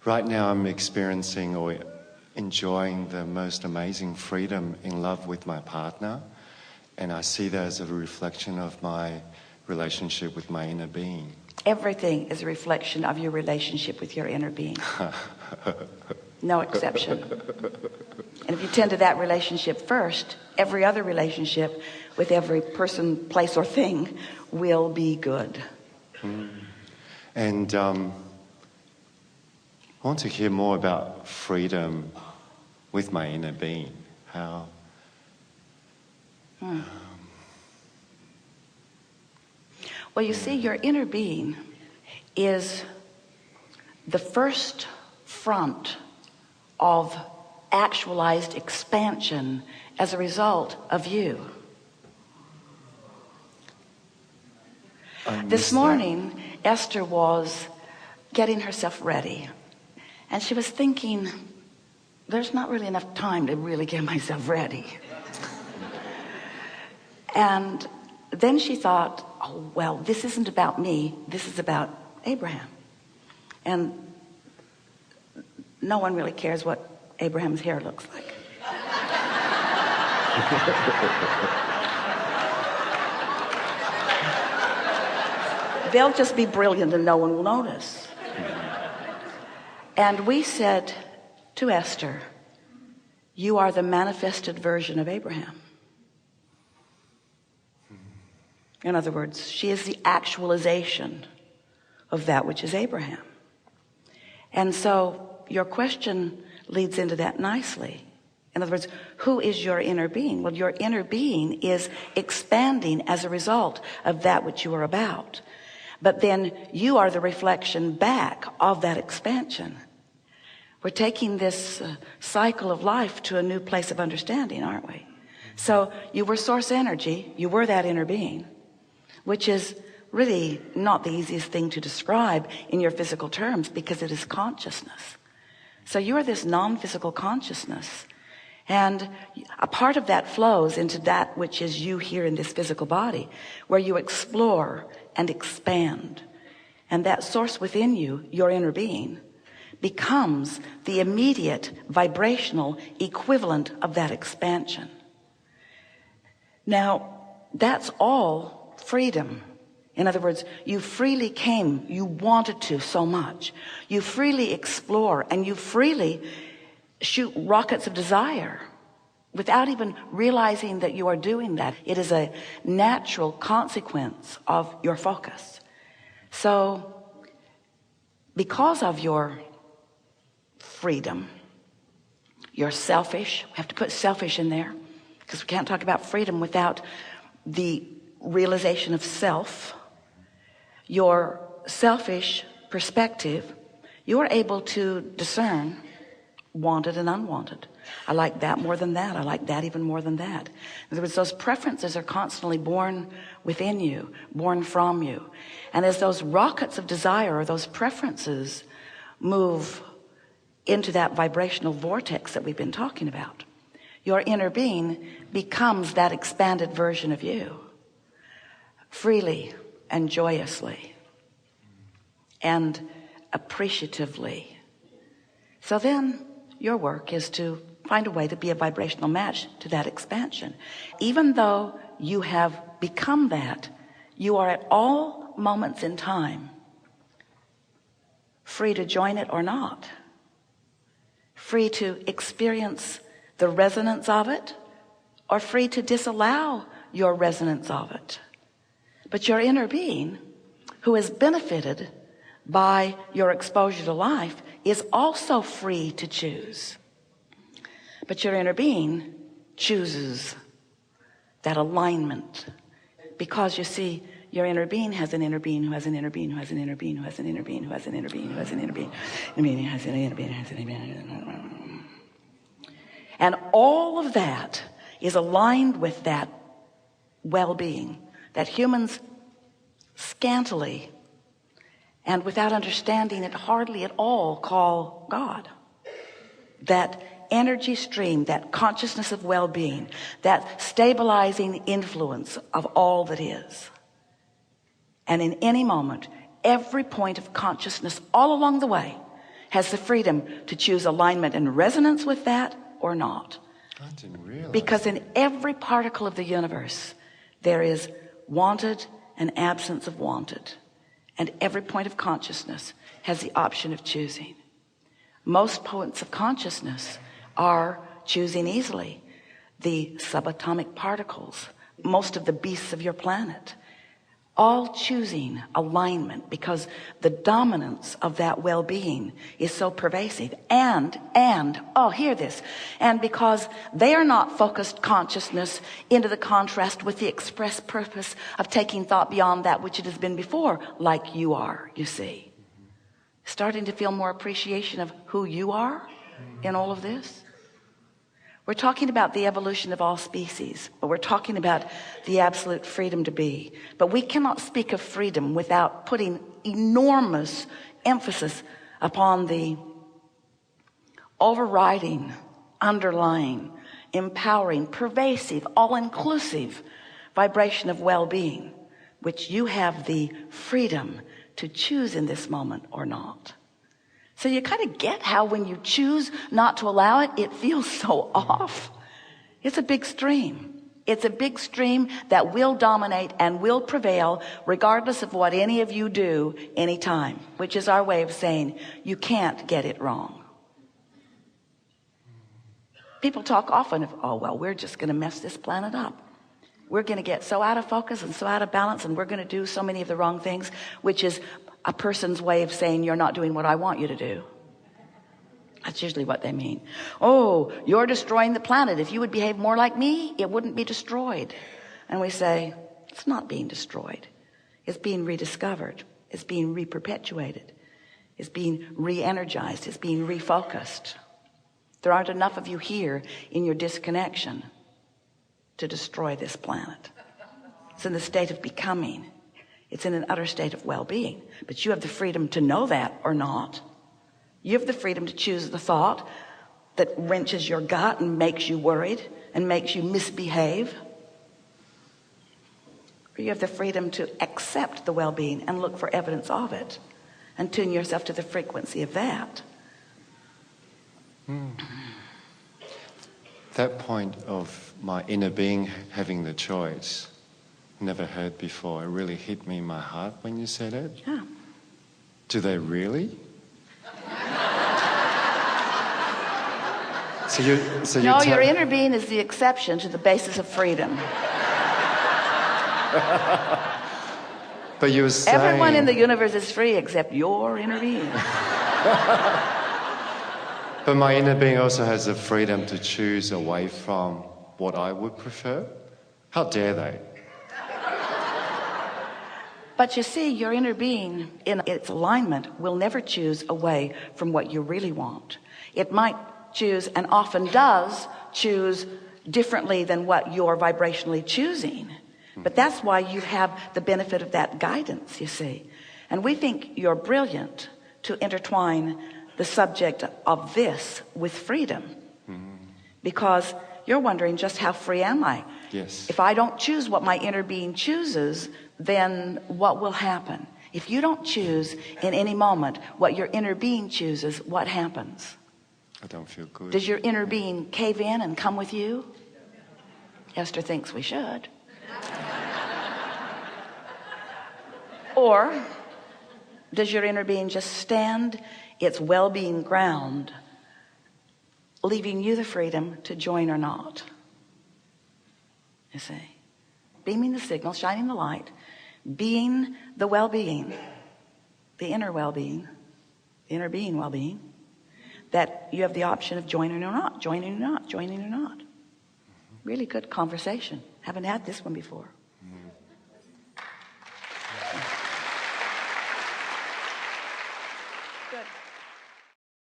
Right now I'm experiencing or enjoying the most amazing freedom in love with my partner, and I see that as a reflection of my relationship with my inner being. Everything is a reflection of your relationship with your inner being. No exception. And if you tend to that relationship first, every other relationship with every person, place, or thing will be good. And I want to hear more about freedom with my inner being. How? Well, you see, your inner being is the first front of actualized expansion as a result of you. This morning, Esther was getting herself ready, and she was thinking, there's not really enough time to really get myself ready. And then she thought, oh, well, this isn't about me, this is about Abraham. And no one really cares what Abraham's hair looks like. They'll just be brilliant and no one will notice. And we said to Esther, you are the manifested version of Abraham. In other words, she is the actualization of that which is Abraham. And so your question leads into that nicely. In other words, who is your inner being? Well, your inner being is expanding as a result of that which you are about. But then you are the reflection back of that expansion. We're taking this cycle of life to a new place of understanding, aren't we? So you were source energy, you were that inner being, which is really not the easiest thing to describe in your physical terms because it is consciousness. So you are this non-physical consciousness, and a part of that flows into that which is you here in this physical body, where you explore and expand. And that source within you, your inner being, becomes the immediate vibrational equivalent of that expansion. Now, that's all freedom. In other words, you freely came, you wanted to so much. You freely explore and you freely shoot rockets of desire without even realizing that you are doing that. It is a natural consequence of your focus. So, because of your freedom, you're selfish. We have to put selfish in there because we can't talk about freedom without the realization of self. Your selfish perspective, you're able to discern wanted and unwanted. I like that more than that. I like that even more than that. In other words, those preferences are constantly born within you, born from you. And as those rockets of desire or those preferences move into that vibrational vortex that we've been talking about, your inner being becomes that expanded version of you, freely and joyously and appreciatively. So then your work is to find a way to be a vibrational match to that expansion. Even though you have become that, you are at all moments in time free to join it or not, free to experience the resonance of it or free to disallow your resonance of it. But your inner being, who has benefited by your exposure to life, is also free to choose. But your inner being chooses that alignment, because you see, your inner being has an inner being who has an inner being who has an inner being who has an inner being who has an inner being who has an inner being who has an inner being who has an inner being. And all of that is aligned with that well-being that humans scantily and without understanding it hardly at all call God. That energy stream, that consciousness of well-being, that stabilizing influence of all that is. And in any moment, every point of consciousness all along the way has the freedom to choose alignment and resonance with that or not. I didn't realize. Because in every particle of the universe, there is wanted and absence of wanted. And every point of consciousness has the option of choosing. Most points of consciousness are choosing easily. The subatomic particles, most of the beasts of your planet, all choosing alignment because the dominance of that well-being is so pervasive. And, oh, hear this. And because they are not focused consciousness into the contrast with the express purpose of taking thought beyond that which it has been before, like you are, you see. Starting to feel more appreciation of who you are in all of this. We're talking about the evolution of all species, but we're talking about the absolute freedom to be. But we cannot speak of freedom without putting enormous emphasis upon the overriding, underlying, empowering, pervasive, all-inclusive vibration of well-being, which you have the freedom to choose in this moment or not. So you kind of get how when you choose not to allow it, it feels so off. It's a big stream. It's a big stream that will dominate and will prevail regardless of what any of you do anytime, which is our way of saying you can't get it wrong. People talk often of, oh, well, we're just going to mess this planet up. We're going to get so out of focus and so out of balance, and we're going to do so many of the wrong things, which is a person's way of saying you're not doing what I want you to do. That's usually what they mean. Oh, you're destroying the planet. If you would behave more like me, it wouldn't be destroyed. And we say, it's not being destroyed. It's being rediscovered. It's being re-perpetuated. It's being re-energized. It's being refocused. There aren't enough of you here in your disconnection to destroy this planet. It's in the state of becoming. It's in an utter state of well-being. But you have the freedom to know that or not. You have the freedom to choose the thought that wrenches your gut and makes you worried and makes you misbehave. Or you have the freedom to accept the well-being and look for evidence of it and tune yourself to the frequency of that. That point of my inner being having the choice, never heard before. It really hit me in my heart when you said it. Yeah. Do they really? No, your inner being is the exception to the basis of freedom. But you were saying... Everyone in the universe is free except your inner being. But my inner being also has the freedom to choose away from what I would prefer. How dare they? But you see, your inner being in its alignment will never choose away from what you really want. It might choose, and often does choose, differently than what you're vibrationally choosing. But that's why you have the benefit of that guidance, you see. And we think you're brilliant to intertwine the subject of this with freedom. Because you're wondering, just how free am I? Yes. If I don't choose what my inner being chooses, then what will happen? If you don't choose in any moment what your inner being chooses, what happens? I don't feel good. Does your inner being cave in and come with you? Esther thinks we should. Or does your inner being just stand its well-being ground, leaving you the freedom to join or not? You see, beaming the signal, shining the light, being the well-being, the inner well-being, the inner being well-being, that you have the option of joining or not, joining or not, joining or not. Really good conversation. Haven't had this one before.